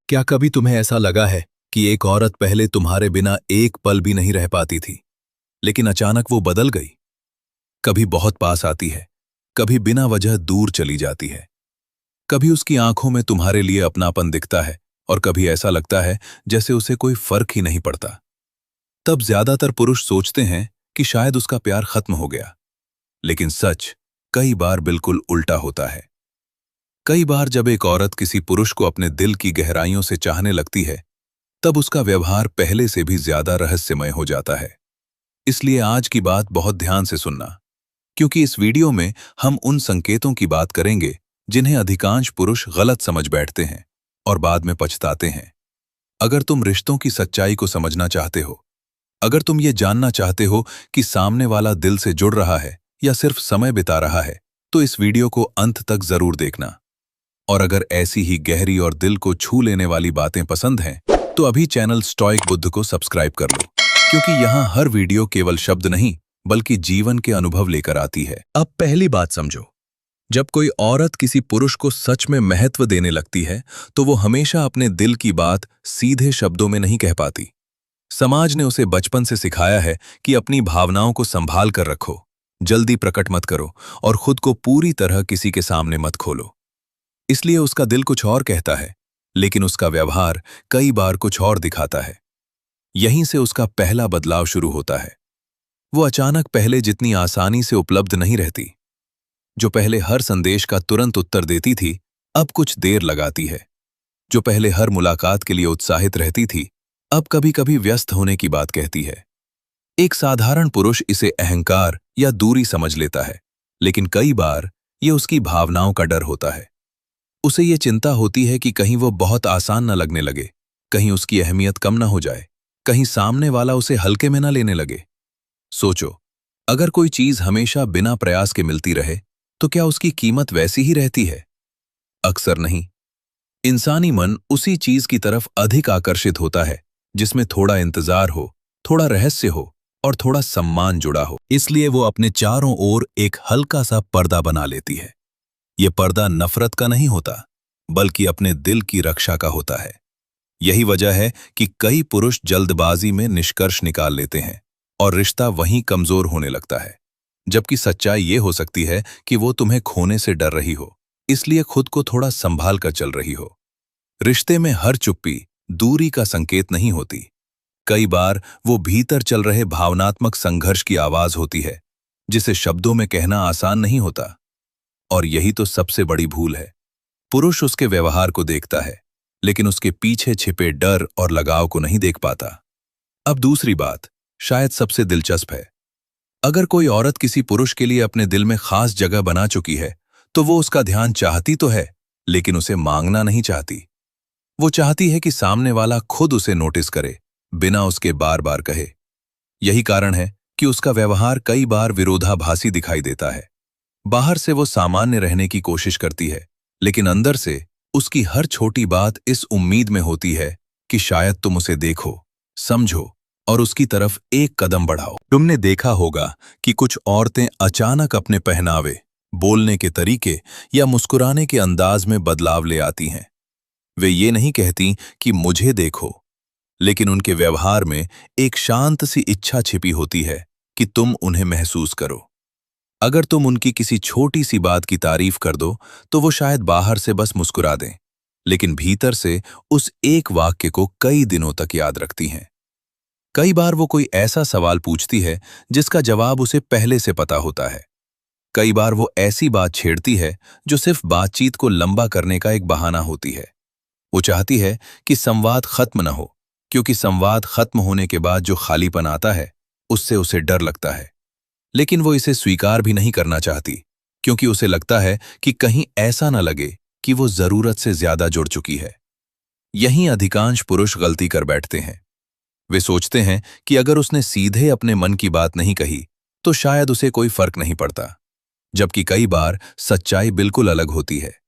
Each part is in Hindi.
क्या कभी तुम्हें ऐसा लगा है कि एक औरत पहले तुम्हारे बिना एक पल भी नहीं रह पाती थी, लेकिन अचानक वो बदल गई? कभी बहुत पास आती है, कभी बिना वजह दूर चली जाती है। कभी उसकी आंखों में तुम्हारे लिए अपनापन दिखता है और कभी ऐसा लगता है जैसे उसे कोई फर्क ही नहीं पड़ता। तब ज्यादातर पुरुष सोचते हैं कि शायद उसका प्यार खत्म हो गया, लेकिन सच कई बार बिल्कुल उल्टा होता है। कई बार जब एक औरत किसी पुरुष को अपने दिल की गहराइयों से चाहने लगती है, तब उसका व्यवहार पहले से भी ज्यादा रहस्यमय हो जाता है। इसलिए आज की बात बहुत ध्यान से सुनना, क्योंकि इस वीडियो में हम उन संकेतों की बात करेंगे जिन्हें अधिकांश पुरुष गलत समझ बैठते हैं और बाद में पछताते हैं। अगर तुम रिश्तों की सच्चाई को समझना चाहते हो, अगर तुम ये जानना चाहते हो कि सामने वाला दिल से जुड़ रहा है या सिर्फ समय बिता रहा है, तो इस वीडियो को अंत तक जरूर देखना। और अगर ऐसी ही गहरी और दिल को छू लेने वाली बातें पसंद हैं, तो अभी चैनल स्टोइक बुद्ध को सब्सक्राइब कर लो, क्योंकि यहाँ हर वीडियो केवल शब्द नहीं बल्कि जीवन के अनुभव लेकर आती है। अब पहली बात समझो, जब कोई औरत किसी पुरुष को सच में महत्व देने लगती है, तो वो हमेशा अपने दिल की बात सीधे शब्दों में नहीं कह पाती। समाज ने उसे बचपन से सिखाया है कि अपनी भावनाओं को संभाल कर रखो, जल्दी प्रकट मत करो और खुद को पूरी तरह किसी के सामने मत खोलो। इसलिए उसका दिल कुछ और कहता है, लेकिन उसका व्यवहार कई बार कुछ और दिखाता है। यहीं से उसका पहला बदलाव शुरू होता है। वो अचानक पहले जितनी आसानी से उपलब्ध नहीं रहती। जो पहले हर संदेश का तुरंत उत्तर देती थी, अब कुछ देर लगाती है। जो पहले हर मुलाकात के लिए उत्साहित रहती थी, अब कभी-कभी व्यस्त होने की बात कहती है। एक साधारण पुरुष इसे अहंकार या दूरी समझ लेता है, लेकिन कई बार ये उसकी भावनाओं का डर होता है। उसे ये चिंता होती है कि कहीं वो बहुत आसान न लगने लगे, कहीं उसकी अहमियत कम न हो जाए, कहीं सामने वाला उसे हल्के में न लेने लगे। सोचो, अगर कोई चीज हमेशा बिना प्रयास के मिलती रहे, तो क्या उसकी कीमत वैसी ही रहती है? अक्सर नहीं। इंसानी मन उसी चीज की तरफ अधिक आकर्षित होता है जिसमें थोड़ा इंतजार हो, थोड़ा रहस्य हो और थोड़ा सम्मान जुड़ा हो। इसलिए वो अपने चारों ओर एक हल्का सा पर्दा बना लेती है। ये पर्दा नफरत का नहीं होता, बल्कि अपने दिल की रक्षा का होता है। यही वजह है कि कई पुरुष जल्दबाजी में निष्कर्ष निकाल लेते हैं और रिश्ता वहीं कमजोर होने लगता है। जबकि सच्चाई ये हो सकती है कि वो तुम्हें खोने से डर रही हो, इसलिए खुद को थोड़ा संभाल कर चल रही हो। रिश्ते में हर चुप्पी दूरी का संकेत नहीं होती। कई बार वो भीतर चल रहे भावनात्मक संघर्ष की आवाज होती है, जिसे शब्दों में कहना आसान नहीं होता। और यही तो सबसे बड़ी भूल है। पुरुष उसके व्यवहार को देखता है, लेकिन उसके पीछे छिपे डर और लगाव को नहीं देख पाता। अब दूसरी बात शायद सबसे दिलचस्प है। अगर कोई औरत किसी पुरुष के लिए अपने दिल में खास जगह बना चुकी है, तो वो उसका ध्यान चाहती तो है, लेकिन उसे मांगना नहीं चाहती। वो चाहती है कि सामने वाला खुद उसे नोटिस करे, बिना उसके बार बार कहे। यही कारण है कि उसका व्यवहार कई बार विरोधाभासी दिखाई देता है। बाहर से वो सामान्य रहने की कोशिश करती है, लेकिन अंदर से उसकी हर छोटी बात इस उम्मीद में होती है कि शायद तुम उसे देखो, समझो और उसकी तरफ एक कदम बढ़ाओ। तुमने देखा होगा कि कुछ औरतें अचानक अपने पहनावे, बोलने के तरीके या मुस्कुराने के अंदाज में बदलाव ले आती हैं। वे ये नहीं कहती कि मुझे देखो, लेकिन उनके व्यवहार में एक शांत सी इच्छा छिपी होती है कि तुम उन्हें महसूस करो। अगर तुम उनकी किसी छोटी सी बात की तारीफ कर दो, तो वो शायद बाहर से बस मुस्कुरा दें, लेकिन भीतर से उस एक वाक्य को कई दिनों तक याद रखती हैं। कई बार वो कोई ऐसा सवाल पूछती है जिसका जवाब उसे पहले से पता होता है। कई बार वो ऐसी बात छेड़ती है जो सिर्फ बातचीत को लंबा करने का एक बहाना होती है। वो चाहती है कि संवाद खत्म न हो, क्योंकि संवाद खत्म होने के बाद जो खालीपन आता है, उससे उसे डर लगता है। लेकिन वो इसे स्वीकार भी नहीं करना चाहती, क्योंकि उसे लगता है कि कहीं ऐसा न लगे कि वो जरूरत से ज्यादा जुड़ चुकी है। यहीं अधिकांश पुरुष गलती कर बैठते हैं। वे सोचते हैं कि अगर उसने सीधे अपने मन की बात नहीं कही, तो शायद उसे कोई फर्क नहीं पड़ता। जबकि कई बार सच्चाई बिल्कुल अलग होती है।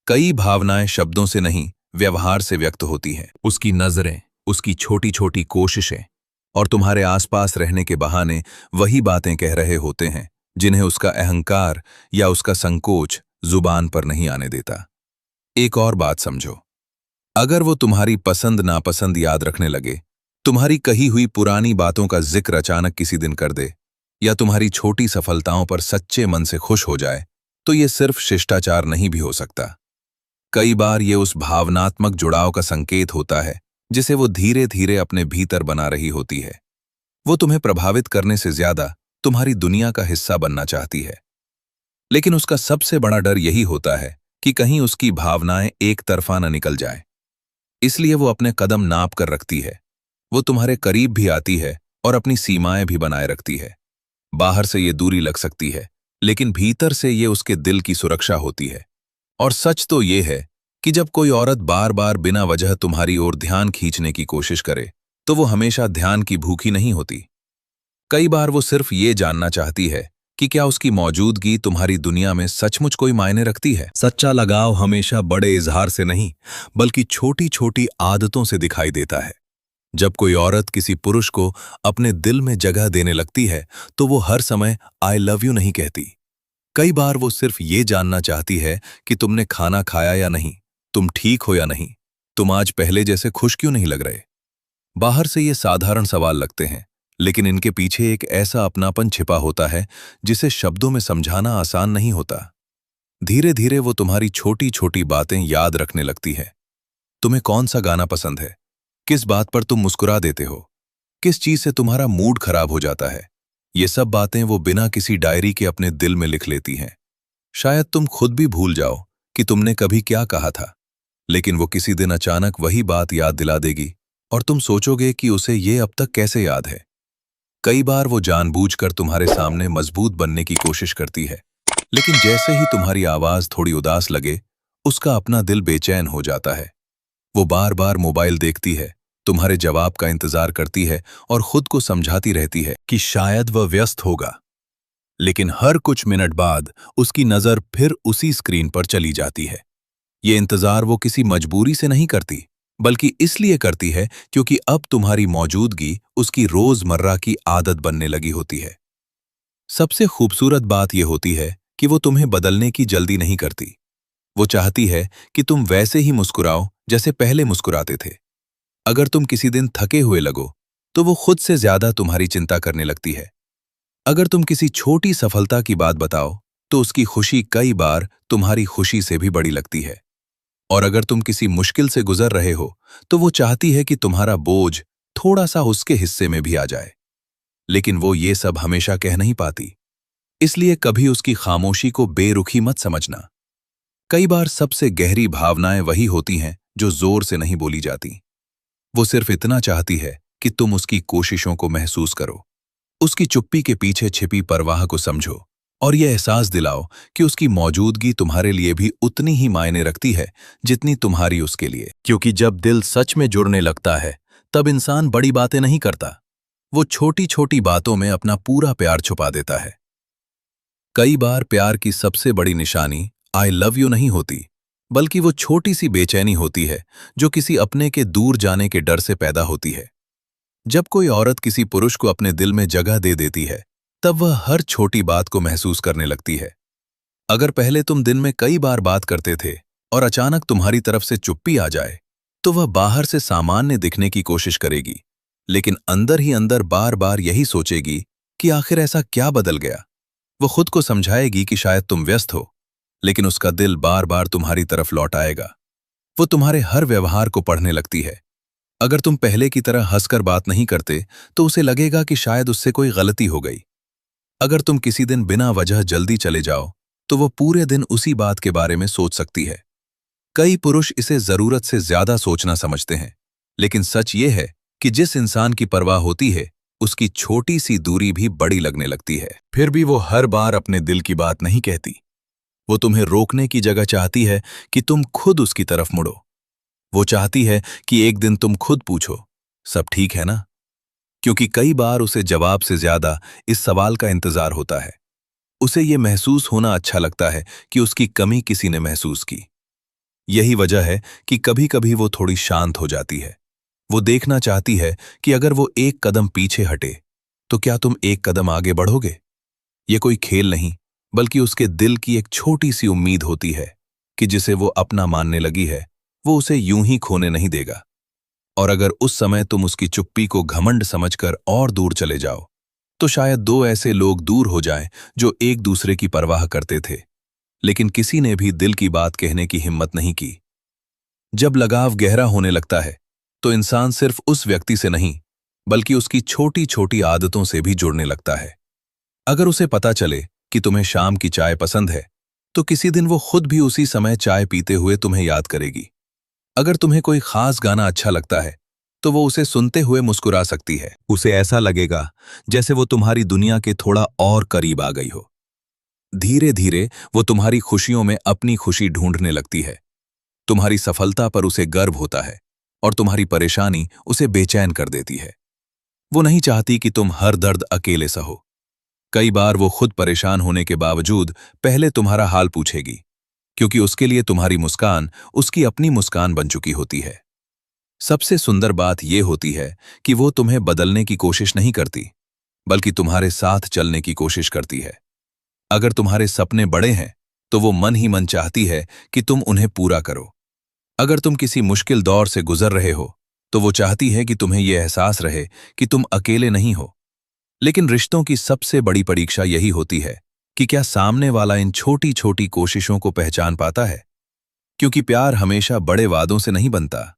कई भावनाएं शब्दों से नहीं, व्यवहार से व्यक्त होती हैं। उसकी नजरें, उसकी छोटी छोटी कोशिशें और तुम्हारे आसपास रहने के बहाने वही बातें कह रहे होते हैं जिन्हें उसका अहंकार या उसका संकोच जुबान पर नहीं आने देता। एक और बात समझो, अगर वो तुम्हारी पसंद नापसंद याद रखने लगे, तुम्हारी कही हुई पुरानी बातों का जिक्र अचानक किसी दिन कर दे, या तुम्हारी छोटी सफलताओं पर सच्चे मन से खुश हो जाए, तो ये सिर्फ शिष्टाचार नहीं भी हो सकता। कई बार ये उस भावनात्मक जुड़ाव का संकेत होता है जिसे वो धीरे धीरे अपने भीतर बना रही होती है। वो तुम्हें प्रभावित करने से ज्यादा तुम्हारी दुनिया का हिस्सा बनना चाहती है। लेकिन उसका सबसे बड़ा डर यही होता है कि कहीं उसकी भावनाएं एक तरफा न निकल जाए। इसलिए वो अपने कदम नाप कर रखती है। वो तुम्हारे करीब भी आती है और अपनी सीमाएं भी बनाए रखती है। बाहर से ये दूरी लग सकती है, लेकिन भीतर से ये उसके दिल की सुरक्षा होती है। और सच तो ये है कि जब कोई औरत बार बार बिना वजह तुम्हारी ओर ध्यान खींचने की कोशिश करे, तो वो हमेशा ध्यान की भूखी नहीं होती। कई बार वो सिर्फ ये जानना चाहती है कि क्या उसकी मौजूदगी तुम्हारी दुनिया में सचमुच कोई मायने रखती है। सच्चा लगाव हमेशा बड़े इजहार से नहीं, बल्कि छोटी छोटी आदतों से दिखाई देता है। जब कोई औरत किसी पुरुष को अपने दिल में जगह देने लगती है, तो वो हर समय आई लव यू नहीं कहती। कई बार वो सिर्फ ये जानना चाहती है कि तुमने खाना खाया या नहीं, तुम ठीक हो या नहीं, तुम आज पहले जैसे खुश क्यों नहीं लग रहे। बाहर से ये साधारण सवाल लगते हैं, लेकिन इनके पीछे एक ऐसा अपनापन छिपा होता है जिसे शब्दों में समझाना आसान नहीं होता। धीरे धीरे वो तुम्हारी छोटी छोटी बातें याद रखने लगती है। तुम्हें कौन सा गाना पसंद है, किस बात पर तुम मुस्कुरा देते हो, किस चीज से तुम्हारा मूड खराब हो जाता है। ये सब बातें वो बिना किसी डायरी के अपने दिल में लिख लेती हैं। शायद तुम खुद भी भूल जाओ कि तुमने कभी क्या कहा था, लेकिन वो किसी दिन अचानक वही बात याद दिला देगी और तुम सोचोगे कि उसे ये अब तक कैसे याद है। कई बार वो जानबूझकर तुम्हारे सामने मजबूत बनने की कोशिश करती है, लेकिन जैसे ही तुम्हारी आवाज थोड़ी उदास लगे, उसका अपना दिल बेचैन हो जाता है। वो बार बार मोबाइल देखती है, तुम्हारे जवाब का इंतजार करती है और खुद को समझाती रहती है कि शायद वह व्यस्त होगा। लेकिन हर कुछ मिनट बाद उसकी नजर फिर उसी स्क्रीन पर चली जाती है। ये इंतजार वो किसी मजबूरी से नहीं करती, बल्कि इसलिए करती है क्योंकि अब तुम्हारी मौजूदगी उसकी रोजमर्रा की आदत बनने लगी होती है। सबसे खूबसूरत बात यह होती है कि वो तुम्हें बदलने की जल्दी नहीं करती। वो चाहती है कि तुम वैसे ही मुस्कुराओ जैसे पहले मुस्कुराते थे। अगर तुम किसी दिन थके हुए लगो, तो वो खुद से ज्यादा तुम्हारी चिंता करने लगती है। अगर तुम किसी छोटी सफलता की बात बताओ, तो उसकी खुशी कई बार तुम्हारी खुशी से भी बड़ी लगती है। और अगर तुम किसी मुश्किल से गुजर रहे हो, तो वो चाहती है कि तुम्हारा बोझ थोड़ा सा उसके हिस्से में भी आ जाए। लेकिन वो ये सब हमेशा कह नहीं पाती, इसलिए कभी उसकी खामोशी को बेरुखी मत समझना। कई बार सबसे गहरी भावनाएं वही होती हैं जो जोर से नहीं बोली जाती। वो सिर्फ इतना चाहती है कि तुम उसकी कोशिशों को महसूस करो, उसकी चुप्पी के पीछे छिपी परवाह को समझो और यह एहसास दिलाओ कि उसकी मौजूदगी तुम्हारे लिए भी उतनी ही मायने रखती है जितनी तुम्हारी उसके लिए। क्योंकि जब दिल सच में जुड़ने लगता है, तब इंसान बड़ी बातें नहीं करता, वो छोटी छोटी बातों में अपना पूरा प्यार छुपा देता है। कई बार प्यार की सबसे बड़ी निशानी आई लव यू नहीं होती, बल्कि वो छोटी सी बेचैनी होती है जो किसी अपने के दूर जाने के डर से पैदा होती है। जब कोई औरत किसी पुरुष को अपने दिल में जगह दे देती है, तब वह हर छोटी बात को महसूस करने लगती है। अगर पहले तुम दिन में कई बार बात करते थे और अचानक तुम्हारी तरफ से चुप्पी आ जाए, तो वह बाहर से सामान्य दिखने की कोशिश करेगी, लेकिन अंदर ही अंदर बार बार यही सोचेगी कि आखिर ऐसा क्या बदल गया। वो खुद को समझाएगी कि शायद तुम व्यस्त हो, लेकिन उसका दिल बार बार तुम्हारी तरफ लौट आएगा। वो तुम्हारे हर व्यवहार को पढ़ने लगती है। अगर तुम पहले की तरह हंसकर बात नहीं करते, तो उसे लगेगा कि शायद उससे कोई गलती हो गई। अगर तुम किसी दिन बिना वजह जल्दी चले जाओ, तो वो पूरे दिन उसी बात के बारे में सोच सकती है। कई पुरुष इसे जरूरत से ज्यादा सोचना समझते हैं, लेकिन सच ये है कि जिस इंसान की परवाह होती है, उसकी छोटी सी दूरी भी बड़ी लगने लगती है। फिर भी वो हर बार अपने दिल की बात नहीं कहती। वो तुम्हें रोकने की जगह चाहती है कि तुम खुद उसकी तरफ मुड़ो। वो चाहती है कि एक दिन तुम खुद पूछो, सब ठीक है ना? क्योंकि कई बार उसे जवाब से ज्यादा इस सवाल का इंतजार होता है। उसे ये महसूस होना अच्छा लगता है कि उसकी कमी किसी ने महसूस की। यही वजह है कि कभी कभी वो थोड़ी शांत हो जाती है। वो देखना चाहती है कि अगर वो एक कदम पीछे हटे, तो क्या तुम एक कदम आगे बढ़ोगे। ये कोई खेल नहीं, बल्कि उसके दिल की एक छोटी सी उम्मीद होती है कि जिसे वो अपना मानने लगी है, वो उसे यूं ही खोने नहीं देगा। और अगर उस समय तुम उसकी चुप्पी को घमंड समझकर और दूर चले जाओ, तो शायद दो ऐसे लोग दूर हो जाएं जो एक दूसरे की परवाह करते थे, लेकिन किसी ने भी दिल की बात कहने की हिम्मत नहीं की। जब लगाव गहरा होने लगता है, तो इंसान सिर्फ उस व्यक्ति से नहीं, बल्कि उसकी छोटी छोटी आदतों से भी जुड़ने लगता है। अगर उसे पता चले कि तुम्हें शाम की चाय पसंद है, तो किसी दिन वो खुद भी उसी समय चाय पीते हुए तुम्हें याद करेगी। अगर तुम्हें कोई खास गाना अच्छा लगता है, तो वो उसे सुनते हुए मुस्कुरा सकती है। उसे ऐसा लगेगा जैसे वो तुम्हारी दुनिया के थोड़ा और करीब आ गई हो। धीरे धीरे वो तुम्हारी खुशियों में अपनी खुशी ढूंढने लगती है। तुम्हारी सफलता पर उसे गर्व होता है और तुम्हारी परेशानी उसे बेचैन कर देती है। वो नहीं चाहती कि तुम हर दर्द अकेले सहो। कई बार वो खुद परेशान होने के बावजूद पहले तुम्हारा हाल पूछेगी, क्योंकि उसके लिए तुम्हारी मुस्कान उसकी अपनी मुस्कान बन चुकी होती है। सबसे सुंदर बात यह होती है कि वो तुम्हें बदलने की कोशिश नहीं करती, बल्कि तुम्हारे साथ चलने की कोशिश करती है। अगर तुम्हारे सपने बड़े हैं, तो वो मन ही मन चाहती है कि तुम उन्हें पूरा करो। अगर तुम किसी मुश्किल दौर से गुजर रहे हो, तो वो चाहती है कि तुम्हें यह एहसास रहे कि तुम अकेले नहीं हो। लेकिन रिश्तों की सबसे बड़ी परीक्षा यही होती है कि क्या सामने वाला इन छोटी छोटी कोशिशों को पहचान पाता है। क्योंकि प्यार हमेशा बड़े वादों से नहीं बनता।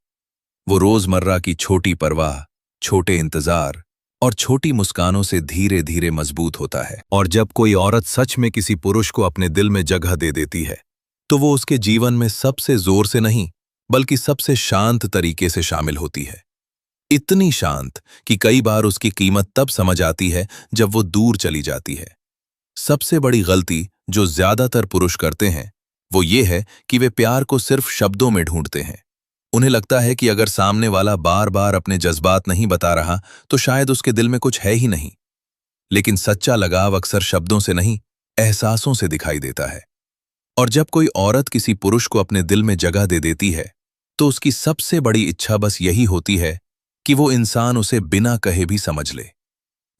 वो रोजमर्रा की छोटी परवाह, छोटे इंतजार और छोटी मुस्कानों से धीरे धीरे मजबूत होता है। और जब कोई औरत सच में किसी पुरुष को अपने दिल में जगह दे देती है, तो वो उसके जीवन में सबसे जोर से नहीं, बल्कि सबसे शांत तरीके से शामिल होती है। इतनी शांत कि कई बार उसकी कीमत तब समझ आती है जब वो दूर चली जाती है। सबसे बड़ी गलती जो ज्यादातर पुरुष करते हैं, वो ये है कि वे प्यार को सिर्फ शब्दों में ढूंढते हैं। उन्हें लगता है कि अगर सामने वाला बार बार अपने जज्बात नहीं बता रहा, तो शायद उसके दिल में कुछ है ही नहीं। लेकिन सच्चा लगाव अक्सर शब्दों से नहीं, एहसासों से दिखाई देता है। और जब कोई औरत किसी पुरुष को अपने दिल में जगह दे देती है, तो उसकी सबसे बड़ी इच्छा बस यही होती है कि वो इंसान उसे बिना कहे भी समझ ले।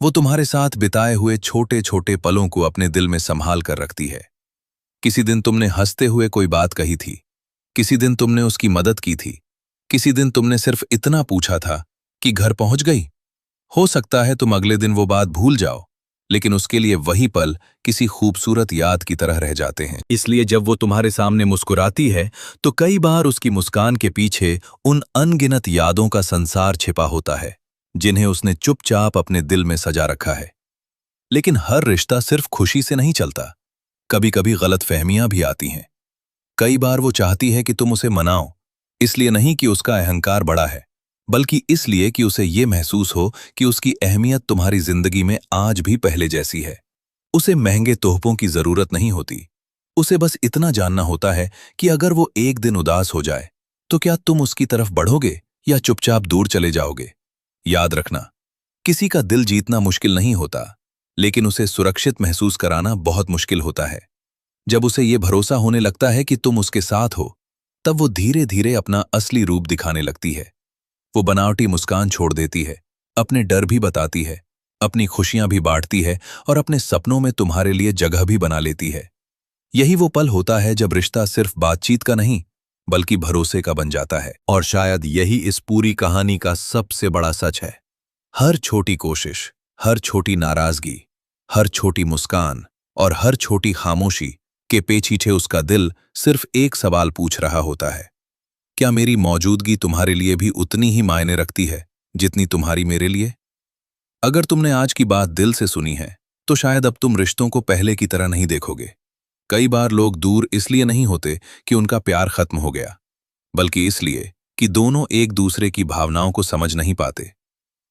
वो तुम्हारे साथ बिताए हुए छोटे छोटे पलों को अपने दिल में संभाल कर रखती है। किसी दिन तुमने हंसते हुए कोई बात कही थी, किसी दिन तुमने उसकी मदद की थी, किसी दिन तुमने सिर्फ इतना पूछा था कि घर पहुंच गई। हो सकता है तुम अगले दिन वो बात भूल जाओ, लेकिन उसके लिए वही पल किसी खूबसूरत याद की तरह रह जाते हैं। इसलिए जब वो तुम्हारे सामने मुस्कुराती है, तो कई बार उसकी मुस्कान के पीछे उन अनगिनत यादों का संसार छिपा होता है, जिन्हें उसने चुपचाप अपने दिल में सजा रखा है। लेकिन हर रिश्ता सिर्फ खुशी से नहीं चलता। कभी कभी गलतफहमियां भी आती हैं। कई बार वो चाहती है कि तुम उसे मनाओ, इसलिए नहीं कि उसका अहंकार बड़ा है, बल्कि इसलिए कि उसे ये महसूस हो कि उसकी अहमियत तुम्हारी जिंदगी में आज भी पहले जैसी है। उसे महंगे तोहफों की जरूरत नहीं होती। उसे बस इतना जानना होता है कि अगर वो एक दिन उदास हो जाए, तो क्या तुम उसकी तरफ बढ़ोगे या चुपचाप दूर चले जाओगे। याद रखना, किसी का दिल जीतना मुश्किल नहीं होता, लेकिन उसे सुरक्षित महसूस कराना बहुत मुश्किल होता है। जब उसे ये भरोसा होने लगता है कि तुम उसके साथ हो, तब वो धीरे धीरे अपना असली रूप दिखाने लगती है। वो बनावटी मुस्कान छोड़ देती है, अपने डर भी बताती है, अपनी खुशियां भी बांटती है और अपने सपनों में तुम्हारे लिए जगह भी बना लेती है। यही वो पल होता है जब रिश्ता सिर्फ बातचीत का नहीं, बल्कि भरोसे का बन जाता है। और शायद यही इस पूरी कहानी का सबसे बड़ा सच है। हर छोटी कोशिश, हर छोटी नाराजगी, हर छोटी मुस्कान और हर छोटी खामोशी के पीछे उसका दिल सिर्फ एक सवाल पूछ रहा होता है, क्या मेरी मौजूदगी तुम्हारे लिए भी उतनी ही मायने रखती है जितनी तुम्हारी मेरे लिए। अगर तुमने आज की बात दिल से सुनी है, तो शायद अब तुम रिश्तों को पहले की तरह नहीं देखोगे। कई बार लोग दूर इसलिए नहीं होते कि उनका प्यार खत्म हो गया, बल्कि इसलिए कि दोनों एक दूसरे की भावनाओं को समझ नहीं पाते।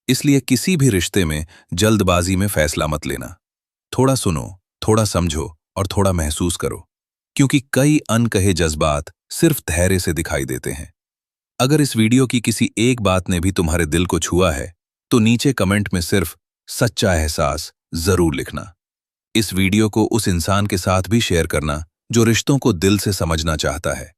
इसलिए किसी भी रिश्ते में जल्दबाजी में फैसला मत लेना। थोड़ा सुनो, थोड़ा समझो और थोड़ा महसूस करो, क्योंकि कई अनकहे जज्बात सिर्फ धैर्य से दिखाई देते हैं। अगर इस वीडियो की किसी एक बात ने भी तुम्हारे दिल को छुआ है, तो नीचे कमेंट में सिर्फ सच्चा एहसास जरूर लिखना। इस वीडियो को उस इंसान के साथ भी शेयर करना जो रिश्तों को दिल से समझना चाहता है।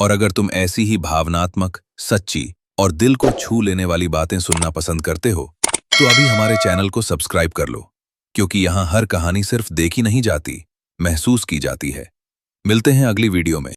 और अगर तुम ऐसी ही भावनात्मक, सच्ची और दिल को छू लेने वाली बातें सुनना पसंद करते हो, तो अभी हमारे चैनल को सब्सक्राइब कर लो, क्योंकि यहाँ हर कहानी सिर्फ देखी नहीं जाती, महसूस की जाती है। मिलते हैं अगली वीडियो में।